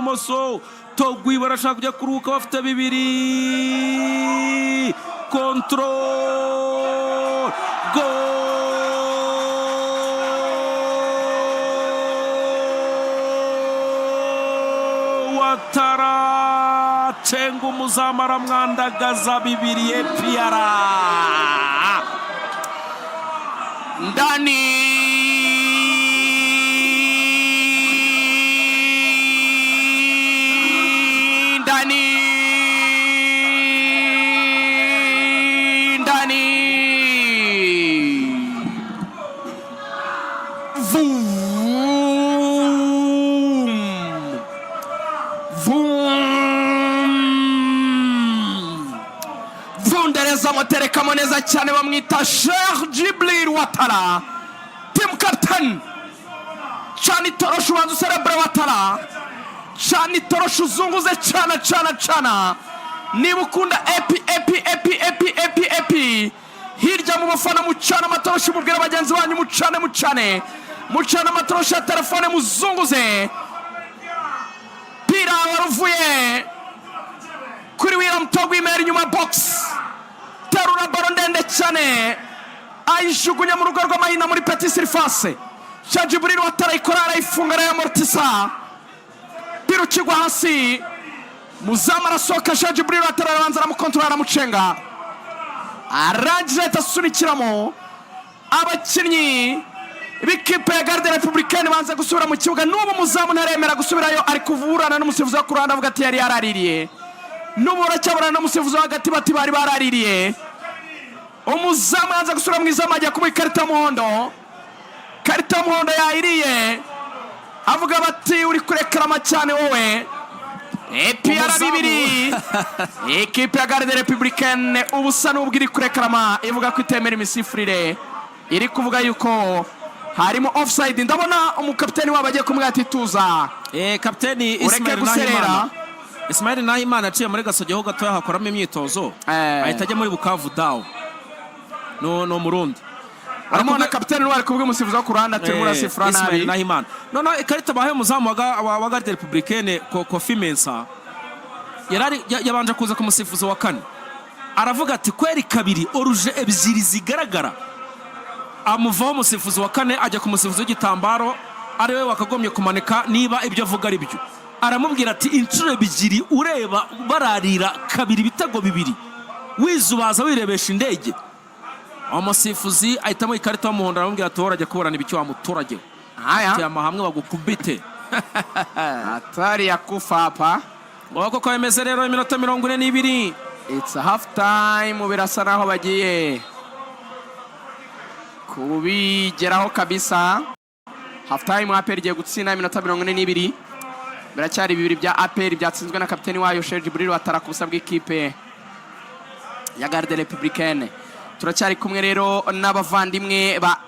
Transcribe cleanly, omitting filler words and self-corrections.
ibumoso Togwi barashaka kujya kuruka bafite bibiri control Watara Chengu muzamara mwandagaza bibiri epiara ndani Motereka moneza cyane bamwita Sheikh Jibril Watara team captain cyane torosho wanzu cerebra Watara cyane torosho zunguze cyana niba ukunda epi hirya mu bafana mucana amatoroshi mubwira bagenzi banyu mucane amatoroshi ya telefone muzunguze pira waruvuye kuri William Togwi meri nyuma box Taruna baro ndende cyane ayishugunya mu rugo rw'amahina muri petit surface Jibril Watara ikora arayifunga arayamortisa piro kigwa hasi muzama arasohoka Jibril Watara arabanza aramukontrola aramucenga arangije tasunikiramo abakinnyi b'ikipe ya Garde Republicaine banza gusubira mu kibuga n'ubu muzamu ntaremera gusubirayo ari kuvurana n'umusifuzi wo kuranda avuga ati yari yaraririye n'ubu baracyaburana n'umusifuzi hagati bati bari baraririye umuzamu yanza gusura mu izamu ajya kuba ikarita y'umuhondo yayiriye avuga bati uri kurekarama cyane wowe epiara bibiri ekipe ya Garde Republicaine ubusa n'ubwo iri kurekarama ivuga ko itemera imisifurire iri kuvuga yuko harimo offside ndabona umukapiteni wabo agiye kumwe ati tuza kapiteni Ismail Nahimana aciye muri Gasogeho gato yahakoramo imyitozo ahita ajya muri Bukavu dawo no Murundi aramona kapiteni wari kubwe umusifuzi wo kuranda turi muri sifra nabi Ismail Nahimana none ikarita bahaye umuzamu wa Garde Republicaine Kofi Mensa yabanje kuza ku musifuzi wa kane aravuga ati kweri kabiri oruje ebyiri zigaragara amuvaho umusifuzi wa kane ajya ku musifuzi w'igitambaro ari we wakagomye kumanika niba ibyo avuga ari byo aramubwira ati inshuro ebyiri ureba bararira kabiri bitego bibiri wizubaza wirebesha indege umusifuzi ahitamo ikarita y'umuhondo aramubwira ati urajya kuburana ibicyo wa muturage cyama hamwe bagukubite atari yakufa hapa ngo ko yemeze rero iminota 42 it's a half time birasa naho bagiye kubigeraho kabisa half time APR igiye gutsinda iminota 42 biracyari bibiri bya APR byatsinzwe na kapiteni wayo Sheikh Jibril Watara ku busa bw'ikipe ya Garde Republicaine turacyari kumwe rero n'abavandimwe ba